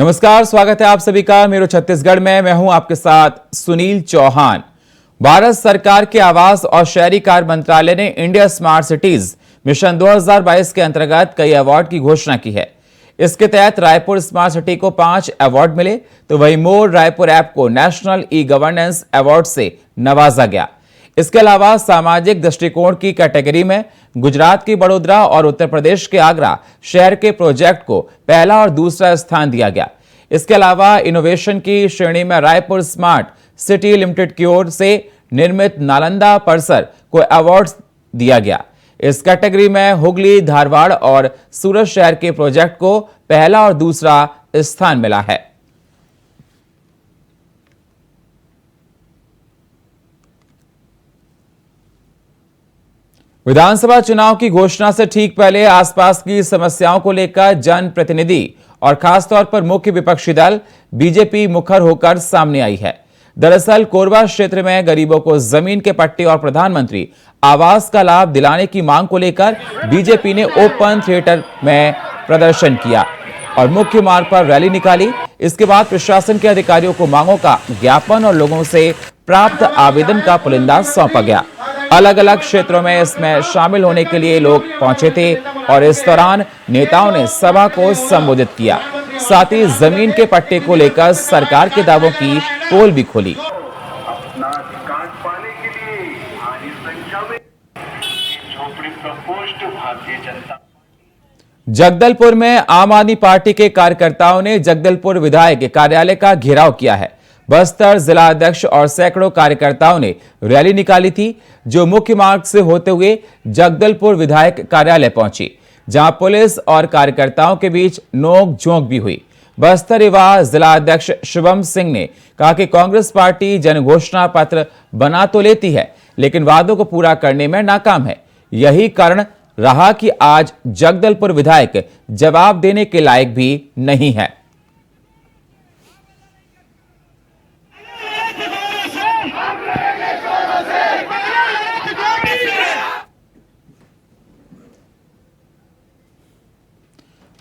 नमस्कार, स्वागत है आप सभी का मेरो छत्तीसगढ़ में। मैं हूं आपके साथ सुनील चौहान। भारत सरकार के आवास और शहरी कार्य मंत्रालय ने इंडिया स्मार्ट सिटीज मिशन 2022 के अंतर्गत कई अवार्ड की घोषणा की है। इसके तहत रायपुर स्मार्ट सिटी को 5 अवार्ड मिले, तो वहीं मोर रायपुर ऐप को नेशनल ई गवर्नेंस अवार्ड से नवाजा गया। इसके अलावा सामाजिक दृष्टिकोण की कैटेगरी में गुजरात की बड़ोदरा और उत्तर प्रदेश के आगरा शहर के प्रोजेक्ट को पहला और दूसरा स्थान दिया गया। इसके अलावा इनोवेशन की श्रेणी में रायपुर स्मार्ट सिटी लिमिटेड की ओर से निर्मित नालंदा परिसर को अवार्ड दिया गया। इस कैटेगरी में हुगली, धारवाड़ और सूरत शहर के प्रोजेक्ट को पहला और दूसरा स्थान मिला है। विधानसभा चुनाव की घोषणा से ठीक पहले आसपास की समस्याओं को लेकर जनप्रतिनिधि और खासतौर पर मुख्य विपक्षी दल बीजेपी मुखर होकर सामने आई है। दरअसल कोरबा क्षेत्र में गरीबों को जमीन के पट्टे और प्रधानमंत्री आवास का लाभ दिलाने की मांग को लेकर बीजेपी ने ओपन थिएटर में प्रदर्शन किया और मुख्य मार्ग पर रैली निकाली। इसके बाद प्रशासन के अधिकारियों को मांगों का ज्ञापन और लोगों से प्राप्त आवेदन का पुलिंदा सौंपा गया। अलग अलग क्षेत्रों में इसमें शामिल होने के लिए लोग पहुंचे थे और इस दौरान नेताओं ने सभा को संबोधित किया। साथ ही जमीन के पट्टे को लेकर सरकार के दावों की पोल भी खोली। जगदलपुर में आम आदमी पार्टी के कार्यकर्ताओं ने जगदलपुर विधायक कार्यालय का घेराव किया है। बस्तर जिला अध्यक्ष और सैकड़ों कार्यकर्ताओं ने रैली निकाली थी, जो मुख्य मार्ग से होते हुए जगदलपुर विधायक कार्यालय पहुंची, जहां पुलिस और कार्यकर्ताओं के बीच नोक-झोंक भी हुई। बस्तर युवा जिला अध्यक्ष शुभम सिंह ने कहा कि कांग्रेस पार्टी जनघोषणा पत्र बना तो लेती है, लेकिन वादों को पूरा करने में नाकाम है। यही कारण रहा कि आज जगदलपुर विधायक जवाब देने के लायक भी नहीं है।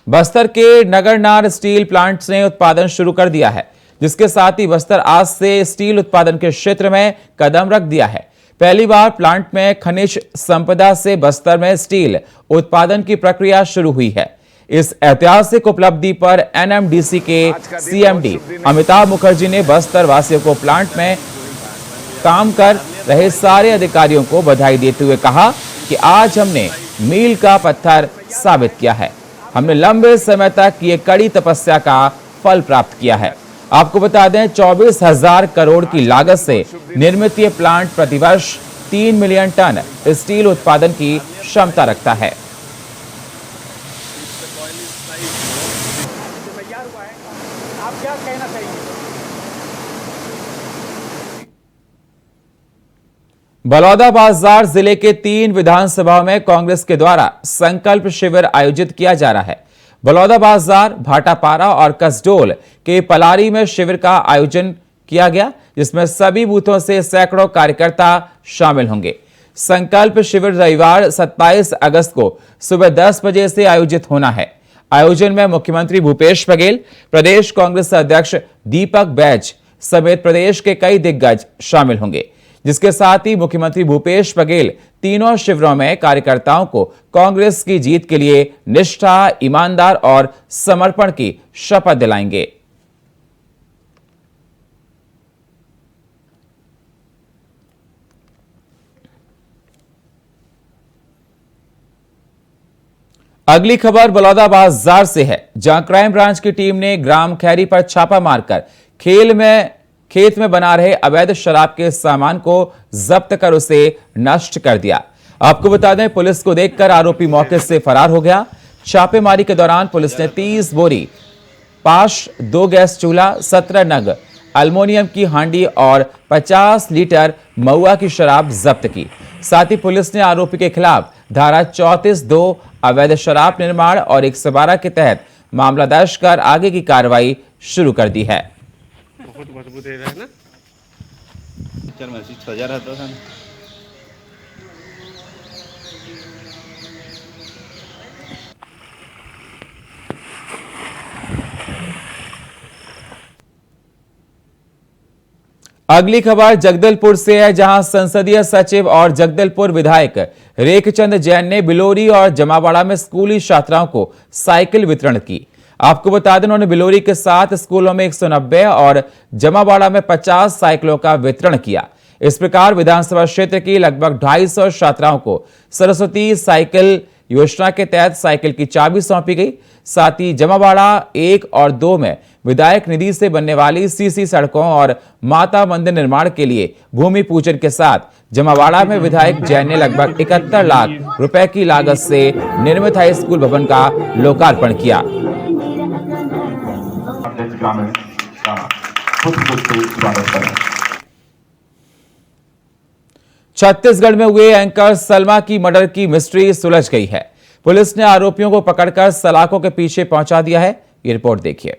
बस्तर के नगरनार स्टील प्लांट ने उत्पादन शुरू कर दिया है, जिसके साथ ही बस्तर आज से स्टील उत्पादन के क्षेत्र में कदम रख दिया है। पहली बार प्लांट में खनिज संपदा से बस्तर में स्टील उत्पादन की प्रक्रिया शुरू हुई है। इस ऐतिहासिक उपलब्धि पर एनएमडीसी के सीएमडी अमिताभ मुखर्जी ने बस्तर वासियों को प्लांट में काम कर रहे सारे अधिकारियों को बधाई देते हुए कहा कि आज हमने मील का पत्थर साबित किया है। हमने लंबे समय तक ये कड़ी तपस्या का फल प्राप्त किया है। आपको बता दें, 24,000 करोड़ की लागत से निर्मित ये प्लांट प्रतिवर्ष 3 मिलियन टन स्टील उत्पादन की क्षमता रखता है। आप क्या कहना चाहिए? बलौदाबाजार जिले के 3 विधानसभाओं में कांग्रेस के द्वारा संकल्प शिविर आयोजित किया जा रहा है। बलौदाबाजार, भाटापारा और कसडोल के पलारी में शिविर का आयोजन किया गया, जिसमें सभी बूथों से सैकड़ों कार्यकर्ता शामिल होंगे। संकल्प शिविर रविवार 27 अगस्त को सुबह 10 बजे से आयोजित होना है। आयोजन में मुख्यमंत्री भूपेश बघेल, प्रदेश कांग्रेस अध्यक्ष दीपक बैज समेत प्रदेश के कई दिग्गज शामिल होंगे, जिसके साथ ही मुख्यमंत्री भूपेश बघेल तीनों शिविरों में कार्यकर्ताओं को कांग्रेस की जीत के लिए निष्ठा, ईमानदार और समर्पण की शपथ दिलाएंगे। अगली खबर बलौदाबाजार से है, जहां क्राइम ब्रांच की टीम ने ग्राम खैरी पर छापा मारकर खेत में बना रहे अवैध शराब के सामान को जब्त कर उसे नष्ट कर दिया। आपको बता दें, पुलिस को देखकर आरोपी मौके से फरार हो गया। छापेमारी के दौरान पुलिस ने 30 बोरी पाश, 2 गैस चूल्हा, 17 नग एल्युमिनियम की हांडी और 50 लीटर महुआ की शराब जब्त की। साथ ही पुलिस ने आरोपी के खिलाफ धारा 34(2) अवैध शराब निर्माण और 112 के तहत मामला दर्ज कर आगे की कार्रवाई शुरू कर दी है। बहुत मजबूत है ना, 6,000 હતો ને। अगली खबर जगदलपुर से है, जहां संसदीय सचिव और जगदलपुर विधायक रेखचंद जैन ने बिलोरी और जमावाड़ा में स्कूली छात्राओं को साइकिल वितरण की। आपको बता दें, उन्होंने बिलोरी के 7 स्कूलों में 190 और जमावाड़ा में 50 साइकिलों का वितरण किया। इस प्रकार विधानसभा क्षेत्र की लगभग 250 छात्राओं को सरस्वती साइकिल योजना के तहत साइकिल की चाबी सौंपी गई। साथ ही जमावाड़ा 1 और 2 में विधायक निधि से बनने वाली सीसी सड़कों और माता मंदिर निर्माण के लिए भूमि पूजन के साथ जमावाड़ा में विधायक जैन ने लगभग 71 लाख रुपए की लागत से निर्मित हाई स्कूल भवन का लोकार्पण किया। छत्तीसगढ़ में हुए एंकर सलमा की मर्डर की मिस्ट्री सुलझ गई है। पुलिस ने आरोपियों को पकड़कर सलाखों के पीछे पहुंचा दिया है। ये रिपोर्ट देखिए।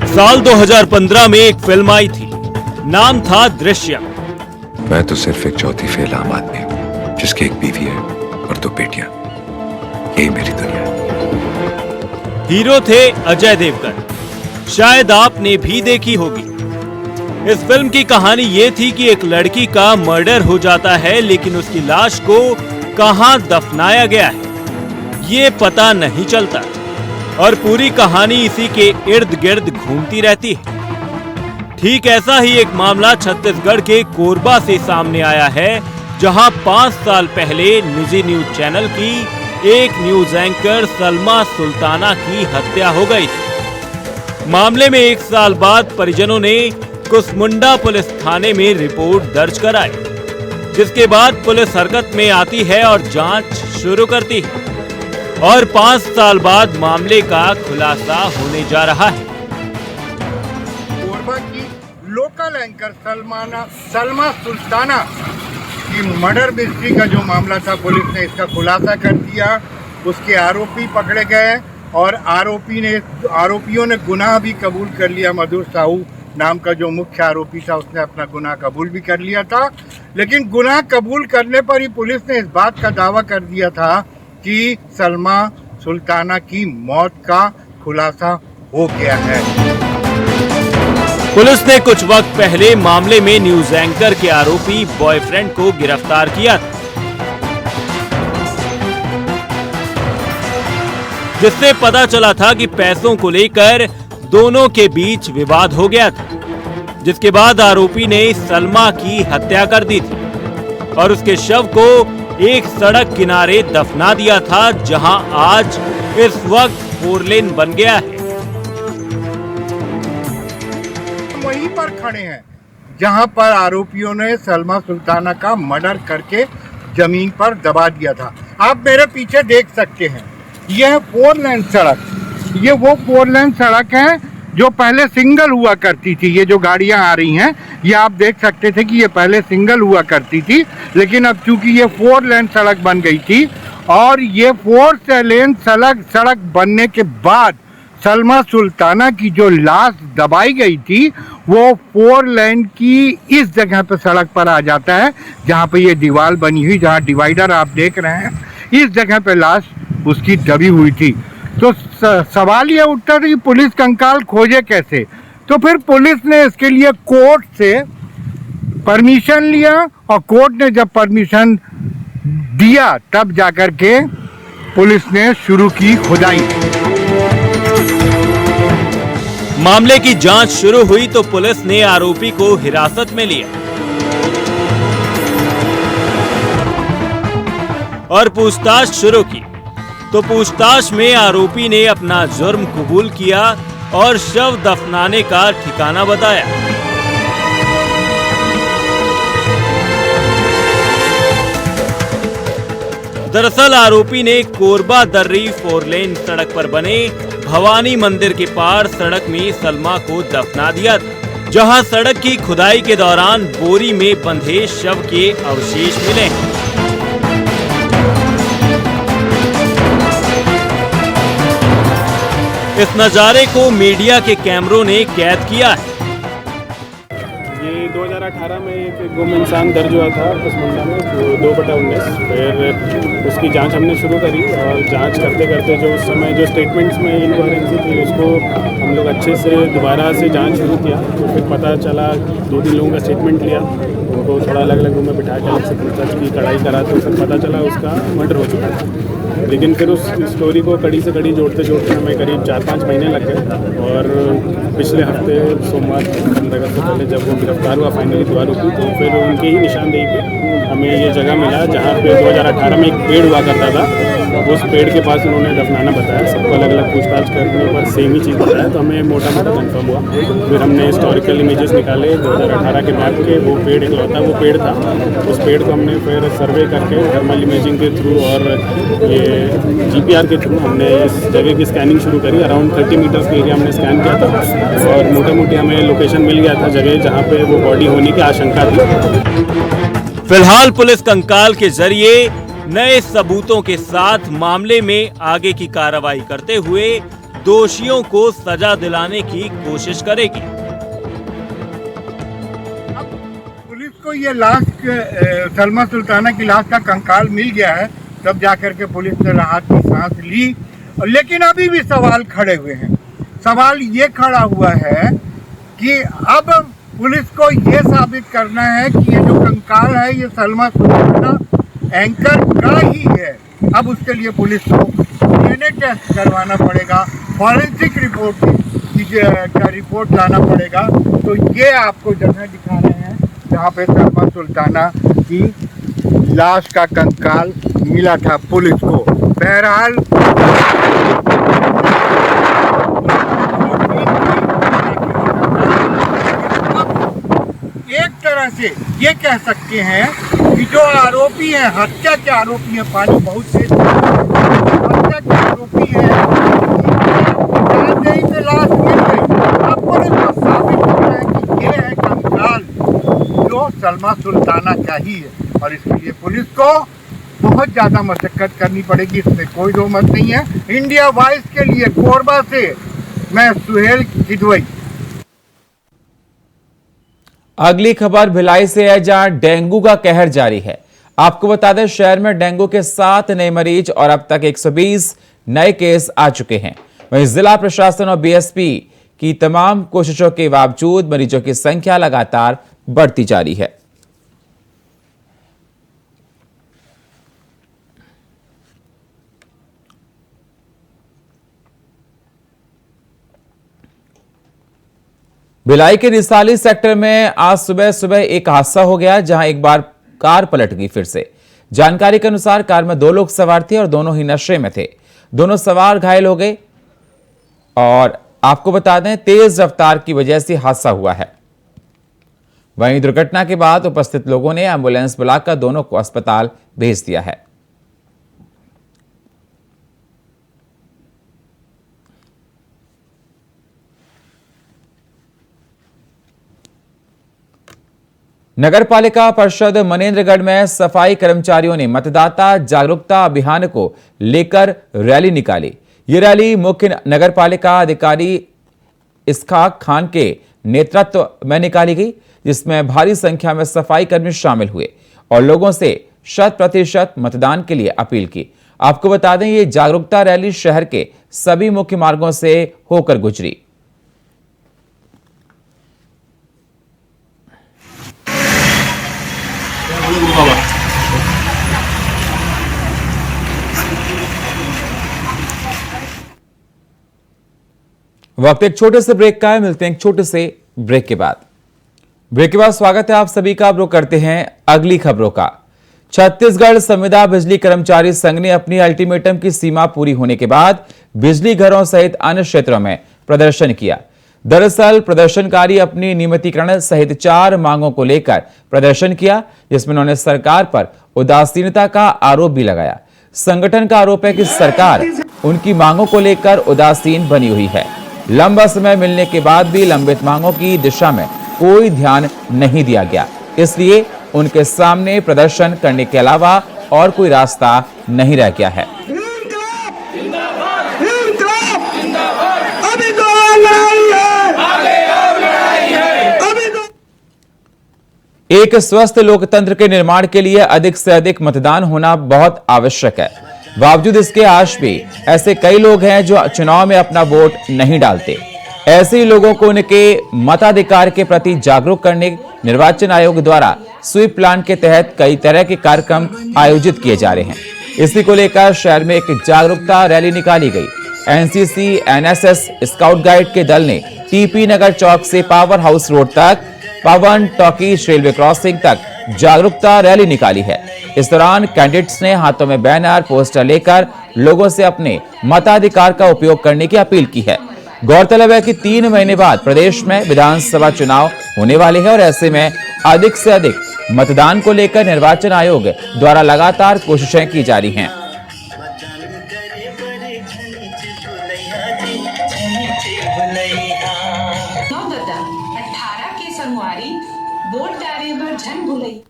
साल 2015 में एक फिल्म आई थी, नाम था दृश्यम। मैं तो सिर्फ एक चौथी फेल आम आदमी हूं, जिसकी एक बीवी है और 2 बेटियां। यही मेरी दुनिया है। हीरो थे अजय देवगन, शायद आपने भी देखी होगी। इस फिल्म की कहानी ये थी कि एक लड़की का मर्डर हो जाता है, लेकिन उसकी लाश को कहां दफनाया गया है ये पता नहीं चलता और पूरी कहानी इसी के इर्द गिर्द घूमती रहती है। ठीक ऐसा ही एक मामला छत्तीसगढ़ के कोरबा से सामने आया है, जहां 5 साल पहले निजी न्यूज चैनल की एक न्यूज एंकर सलमा सुल्ताना की हत्या हो गई थी। मामले में 1 साल बाद परिजनों ने कुसमुंडा पुलिस थाने में रिपोर्ट दर्ज कराई, जिसके बाद पुलिस हरकत में आती है और जांच शुरू करती है और 5 साल बाद मामले का खुलासा होने जा रहा है। कोरबा की लोकल एंकर सलमा सुल्ताना की मर्डर मिस्ट्री का जो मामला था, पुलिस ने इसका खुलासा कर दिया। उसके आरोपी पकड़े गए और आरोपियों ने गुनाह भी कबूल कर लिया। मधुर साहू नाम का जो मुख्य आरोपी था, उसने अपना गुनाह कबूल भी कर लिया था। लेकिन गुनाह कबूल करने पर ही पुलिस ने इस बात का दावा कर दिया था कि सलमा सुल्ताना की मौत का खुलासा हो गया है। पुलिस ने कुछ वक्त पहले मामले में न्यूज एंकर के आरोपी बॉयफ्रेंड को गिरफ्तार किया था, जिससे पता चला था कि पैसों को लेकर दोनों के बीच विवाद हो गया था, जिसके बाद आरोपी ने सलमा की हत्या कर दी थी और उसके शव को एक सड़क किनारे दफना दिया था, जहां आज इस वक्त 4 लेन बन गया है। वहीं पर खड़े हैं जहां पर आरोपियों ने सलमा सुल्ताना का मर्डर करके जमीन पर दबा दिया था। आप मेरे पीछे देख सकते हैं, यह 4 लेन सड़क, ये वो 4 लेन सड़क है जो पहले सिंगल हुआ करती थी। ये जो गाड़ियां आ रही हैं, ये आप देख सकते थे कि ये पहले सिंगल हुआ करती थी, लेकिन अब चूंकि ये 4 लेन सड़क बन गई थी और ये 4 लेन सड़क बनने के बाद सलमा सुल्ताना की जो लाश दबाई गई थी, वो 4 लेन की इस जगह पे सड़क पर आ जाता है, जहाँ पे ये दीवार बनी हुई, जहाँ डिवाइडर आप देख रहे हैं, इस जगह पे लाश उसकी दबी हुई थी। तो सवाल ये उठता था कि पुलिस कंकाल खोजे कैसे। तो फिर पुलिस ने इसके लिए कोर्ट से परमिशन लिया और कोर्ट ने जब परमिशन दिया तब जाकर के पुलिस ने शुरू की खुदाई। मामले की जांच शुरू हुई तो पुलिस ने आरोपी को हिरासत में लिया और पूछताछ शुरू की। तो पूछताछ में आरोपी ने अपना जुर्म कबूल किया और शव दफनाने का ठिकाना बताया। दरअसल आरोपी ने कोरबा दर्री 4 लेन सड़क पर बने भवानी मंदिर के पार सड़क में सलमा को दफना दिया था, जहां सड़क की खुदाई के दौरान बोरी में बंधे शव के अवशेष मिले। इस नजारे को मीडिया के कैमरों ने कैद किया है। ये 2018 2018 में एक गुम इंसान दर्ज हुआ था कुसमुंडा में, जो 2/19। फिर उसकी जांच हमने शुरू करी और जांच करते करते जो उस समय जो स्टेटमेंट्स में इनकोहेरेंसी थी उसको हम लोग अच्छे से दोबारा से जांच शुरू किया। तो फिर पता चला, 2-3 लोगों का स्टेटमेंट लिया, उनको थोड़ा अलग अलग रूम में बिठा के अलग से पूछताछ की, कढ़ाई करा, तो फिर पता चला उसका मर्डर हो चुका था। लेकिन फिर उस स्टोरी को कड़ी से कड़ी जोड़ते जोड़ते हमें करीब 4-5 महीने लग गए और पिछले हफ्ते सोमवार 15 अगस्त से पहले जब वो गिरफ्तार हुआ फाइनली दोबारा की, तो फिर उनके ही निशानदेही पे हमें ये जगह मिला जहाँ पे 2018 में एक पेड़ हुआ करता था। उस पेड़ के पास उन्होंने दफनाना बताया। सबको अलग अलग पूछताछ करने पर सेम ही चीज़ बताया, तो हमें मोटा मोटा कंफर्म हुआ। फिर हमने हिस्टोरिकल इमेजेस निकाले 2018 के मैप के, वो पेड़ इकलौता वो पेड़ था। उस पेड़ को हमने फिर सर्वे करके थर्मल इमेजिंग के थ्रू और ये GPR के थ्रू हमने इस जगह की स्कैनिंग शुरू करी। अराउंड 30 मीटर्स के एरिया हमने स्कैन किया था और मोटा मोटी हमें लोकेशन मिल गया था जगह जहाँ पे वो बॉडी होने की आशंका थी। फिलहाल पुलिस कंकाल के जरिए नए सबूतों के साथ मामले में आगे की कार्रवाई करते हुए दोषियों को सजा दिलाने की कोशिश करेगी। पुलिस को ये लाश सलमा सुल्ताना की लाश का कंकाल मिल गया है, तब जाकर के पुलिस ने राहत की सांस ली। लेकिन अभी भी सवाल खड़े हुए हैं। सवाल ये खड़ा हुआ है कि अब पुलिस को ये साबित करना है कि ये जो कंकाल है ये सलमा सुल्ताना एंकर का ही है। अब उसके लिए पुलिस को DNA टेस्ट करवाना पड़ेगा, फॉरेंसिक रिपोर्ट का रिपोर्ट लाना पड़ेगा। तो ये आपको जगह दिखा रहे हैं जहाँ पे सलमा सुल्ताना की लाश का कंकाल मिला था पुलिस को। बहरहाल एक तरह से ये कह सकते हैं कि जो आरोपी हैं, हत्या के आरोपी हैं, पानी बहुत तेज हत्या के आरोपी हैं, से लाश मिल गई। अब पुलिस को साबित करना है कि ये है कंकाल जो सलमा सुल्ताना का ही है और इसके लिए पुलिस को बहुत ज़्यादा मशक्कत करनी पड़ेगी, इसमें कोई दो मत नहीं है। इंडिया वॉइस के लिए कोरबा से मैं सुहेल किदवई। अगली खबर भिलाई से है, जहां डेंगू का कहर जारी है। आपको बता दें, शहर में डेंगू के 7 नए मरीज और अब तक 120 नए केस आ चुके हैं। वहीं जिला प्रशासन और BSP की तमाम कोशिशों के बावजूद मरीजों की संख्या लगातार बढ़ती जा रही है। भिलाई के रिसाली सेक्टर में आज सुबह सुबह एक हादसा हो गया, जहां एक बार कार पलट गई फिर से। जानकारी के अनुसार कार में 2 लोग सवार थे और दोनों ही नशे में थे। दोनों सवार घायल हो गए और आपको बता दें तेज रफ्तार की वजह से हादसा हुआ है। वहीं दुर्घटना के बाद उपस्थित लोगों ने एम्बुलेंस बुलाकर दोनों को अस्पताल भेज दिया है। नगर पालिका परिषद मनेंद्रगढ़ में सफाई कर्मचारियों ने मतदाता जागरूकता अभियान को लेकर रैली निकाली। ये रैली मुख्य नगर पालिका अधिकारी इसखाक खान के नेतृत्व में निकाली गई, जिसमें भारी संख्या में सफाई कर्मी शामिल हुए और लोगों से 100% मतदान के लिए अपील की। आपको बता दें, ये जागरूकता रैली शहर के सभी मुख्य मार्गों से होकर गुजरी। वक्त एक छोटे से ब्रेक का है, मिलते हैं एक छोटे से ब्रेक के बाद। स्वागत है आप सभी का। अब करते हैं अगली खबरों का। छत्तीसगढ़ संविदा बिजली कर्मचारी संघ ने अपनी अल्टीमेटम की सीमा पूरी होने के बाद बिजली घरों सहित अन्य क्षेत्रों में प्रदर्शन किया। दरअसल प्रदर्शनकारी अपनी नियमितीकरण सहित 4 मांगों को लेकर प्रदर्शन किया, जिसमें उन्होंने सरकार पर उदासीनता का आरोप भी लगाया। संगठन का आरोप है कि सरकार उनकी मांगों को लेकर उदासीन बनी हुई है। लंबा समय मिलने के बाद भी लंबित मांगों की दिशा में कोई ध्यान नहीं दिया गया, इसलिए उनके सामने प्रदर्शन करने के अलावा और कोई रास्ता नहीं रह गया है। एक स्वस्थ लोकतंत्र के निर्माण के लिए अधिक से अधिक मतदान होना बहुत आवश्यक है। बावजूद इसके आज भी ऐसे कई लोग हैं जो चुनाव में अपना वोट नहीं डालते। ऐसे ही लोगों को उनके मताधिकार के प्रति जागरूक करने निर्वाचन आयोग द्वारा स्वीप प्लान के तहत कई तरह के कार्यक्रम आयोजित किए जा रहे हैं। इसी को लेकर शहर में एक जागरूकता रैली निकाली गई। एनसीसी, एनएसएस, स्काउट गाइड के दल ने टीपी नगर चौक से पावर हाउस रोड तक, पवन टॉकीज रेलवे क्रॉसिंग तक जागरूकता रैली निकाली है। इस दौरान कैंडिडेट्स ने हाथों में बैनर, पोस्टर लेकर लोगों से अपने मताधिकार का उपयोग करने की अपील की है। गौरतलब है कि 3 महीने बाद प्रदेश में विधानसभा चुनाव होने वाले हैं और ऐसे में अधिक से अधिक मतदान को लेकर निर्वाचन आयोग द्वारा लगातार कोशिशें की जा रही हैं। 18 के संगवारी वोट डारे भर झन भुलई।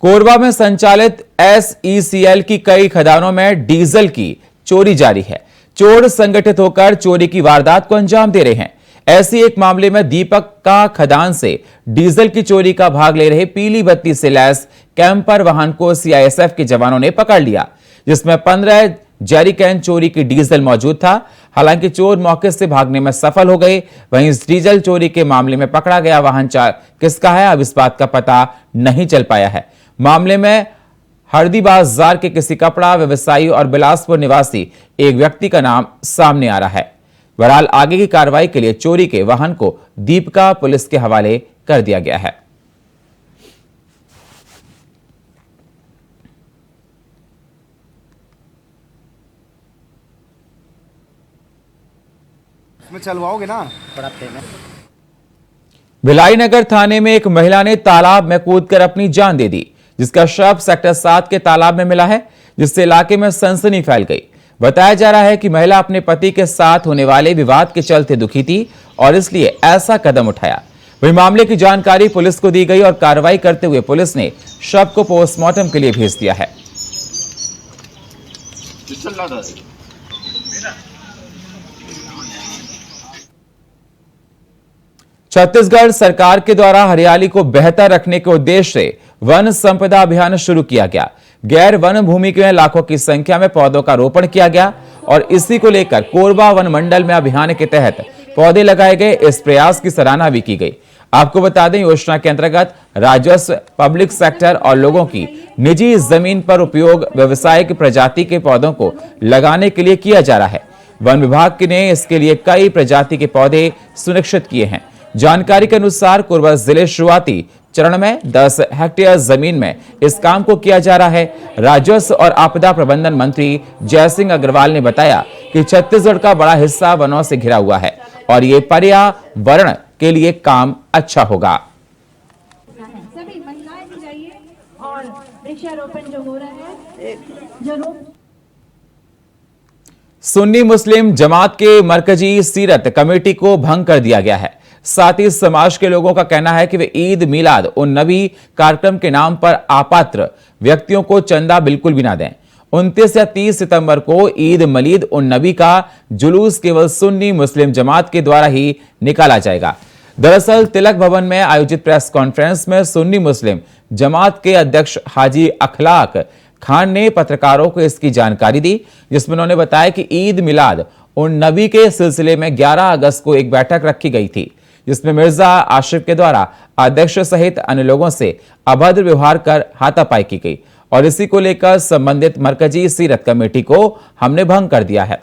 कोरबा में संचालित SECL की कई खदानों में डीजल की चोरी जारी है। चोर संगठित होकर चोरी की वारदात को अंजाम दे रहे हैं। ऐसी एक मामले में दीपक का खदान से डीजल की चोरी का भाग ले रहे पीली बत्ती से लैस कैंपर वाहन को CISF के जवानों ने पकड़ लिया, जिसमें 15 जेरिकैन चोरी की डीजल मौजूद था। हालांकि चोर मौके से भागने में सफल हो गए। वहीं इस डीजल चोरी के मामले में पकड़ा गया वाहन किसका है, अब इस बात का पता नहीं चल पाया है। मामले में हरदी बाजार के किसी कपड़ा व्यवसायी और बिलासपुर निवासी एक व्यक्ति का नाम सामने आ रहा है। बहरहाल आगे की कार्रवाई के लिए चोरी के वाहन को दीपका पुलिस के हवाले कर दिया गया है। में चलवाओगे ना। भिलाई नगर थाने में एक महिला ने तालाब में कूदकर अपनी जान दे दी, जिसका शव सेक्टर 7 के तालाब में मिला है, जिससे इलाके में सनसनी फैल गई। बताया जा रहा है कि महिला अपने पति के साथ होने वाले विवाद के चलते दुखी थी और इसलिए ऐसा कदम उठाया। वही मामले की जानकारी पुलिस को दी गई और कार्रवाई करते हुए पुलिस ने शव को पोस्टमार्टम के लिए भेज दिया है। छत्तीसगढ़ सरकार के द्वारा हरियाली को बेहतर रखने के उद्देश्य से वन संपदा अभियान शुरू किया गया। गैर वन भूमि में लाखों की संख्या में पौधों का रोपण किया गया और इसी को लेकर कोरबा वन मंडल में अभियान के तहत पौधे लगाए गए। इस प्रयास की सराहना भी की गई। आपको बता दें, योजना के अंतर्गत राजस्व, पब्लिक सेक्टर और लोगों की निजी जमीन पर उपयोग व्यवसायिक प्रजाति के पौधों को लगाने के लिए किया जा रहा है। वन विभाग ने इसके लिए कई प्रजाति के पौधे सुनिश्चित किए हैं। जानकारी के अनुसार कोरबा जिले शुरुआती चरण में 10 हेक्टेयर जमीन में इस काम को किया जा रहा है। राजस्व और आपदा प्रबंधन मंत्री जयसिंह अग्रवाल ने बताया कि छत्तीसगढ़ का बड़ा हिस्सा वनों से घिरा हुआ है और ये पर्यावरण के लिए काम अच्छा होगा। सभी महिलाएं भी जाइए और वृक्षारोपण जो हो रहा है जरूर। सुन्नी मुस्लिम जमात के मरकजी सीरत कमेटी को भंग कर दिया गया है। साथ ही समाज के लोगों का कहना है कि वे ईद मिलाद उन नबी कार्यक्रम के नाम पर अपात्र व्यक्तियों को चंदा बिल्कुल भी ना दें। 29 या 30 सितंबर को ईद मलीद उन नबी का जुलूस केवल सुन्नी मुस्लिम जमात के द्वारा ही निकाला जाएगा। दरअसल तिलक भवन में आयोजित प्रेस कॉन्फ्रेंस में सुन्नी मुस्लिम जमात के अध्यक्ष हाजी अखलाक खान ने पत्रकारों को इसकी जानकारी दी, जिसमें उन्होंने बताया कि ईद मिलाद उन नबी के सिलसिले में 11 अगस्त को एक बैठक रखी गई थी, जिसमें मिर्जा आशिफ के द्वारा अध्यक्ष सहित अन्य लोगों से अभद्र व्यवहार कर हाथापाई की गई और इसी को लेकर संबंधित मरकजी सीरत कमेटी को हमने भंग कर दिया है।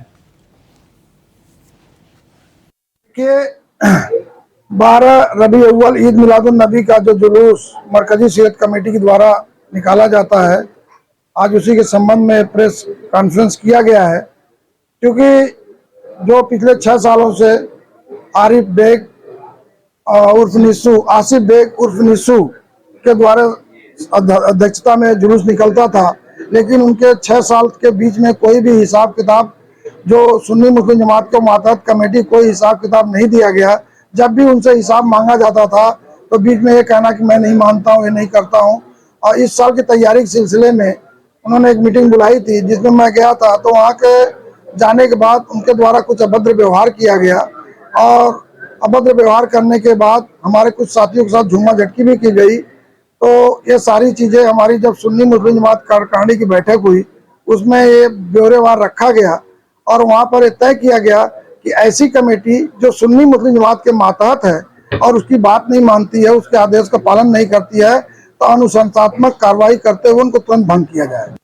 कि 12 रबी अव्वल ईद मिलादुन नबी का जो जुलूस मरकजी सीरत कमेटी के द्वारा निकाला जाता है, आज उसी के संबंध में प्रेस कॉन्फ्रेंस किया गया है। क्योंकि जो पिछले 6 सालों से आरिफ बेग उर्फ निस्सू, आसिफ बेग उर्फ निस्सू के द्वारा अध्यक्षता में जुलूस निकलता था, लेकिन उनके 6 साल के बीच में कोई भी हिसाब किताब जो सुन्नी मुस्लिम जमात को मातहत कमेटी कोई हिसाब किताब नहीं दिया गया। जब भी उनसे हिसाब मांगा जाता था तो बीच में ये कहना कि मैं नहीं मानता हूँ, ये नहीं करता हूँ। और इस साल की तैयारी के सिलसिले में उन्होंने एक मीटिंग बुलाई थी, जिसमें मैं गया था। तो वहाँ के जाने के बाद उनके द्वारा कुछ अभद्र व्यवहार किया गया और अभद्र व्यवहार करने के बाद हमारे कुछ साथियों के साथ झूमा झटकी भी की गई तो ये सारी चीजें हमारी जब सुन्नी मुस्लिम जमात कार्यकारिणी की बैठक हुई उसमें ये ब्यौरेवार रखा गया और वहां पर तय किया गया कि ऐसी कमेटी जो सुन्नी मुस्लिम जमात के मातहत है और उसकी बात नहीं मानती है, उसके आदेश का पालन नहीं करती है, तो अनुशासनात्मक कार्रवाई करते हुए उनको तुरंत भंग किया जाए।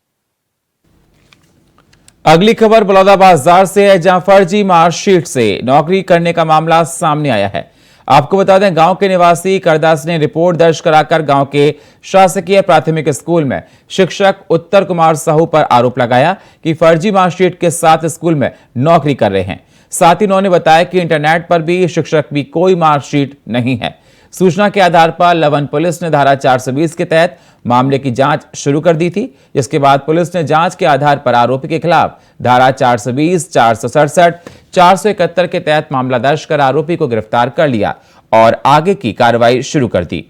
अगली खबर बलौदाबाजार से है, जहां फर्जी मार्कशीट से नौकरी करने का मामला सामने आया है। आपको बता दें, गांव के निवासी करदास ने रिपोर्ट दर्ज कराकर गांव के शासकीय प्राथमिक स्कूल में शिक्षक उत्तर कुमार साहू पर आरोप लगाया कि फर्जी मार्कशीट के साथ स्कूल में नौकरी कर रहे हैं। साथ ही उन्होंने बताया कि इंटरनेट पर भी शिक्षक की कोई मार्कशीट नहीं है। सूचना के आधार पर लवन पुलिस ने धारा 420 के तहत मामले की जांच शुरू कर दी थी, जिसके बाद पुलिस ने जांच के आधार पर आरोपी के खिलाफ धारा 420, 467, 471 के तहत मामला दर्ज कर आरोपी को गिरफ्तार कर लिया और आगे की कार्रवाई शुरू कर दी।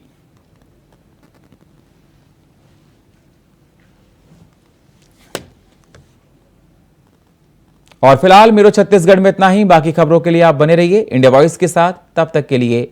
और फिलहाल मेरो छत्तीसगढ़ में इतना ही। बाकी खबरों के लिए आप बने रहिए इंडिया वॉइस के साथ। तब तक के लिए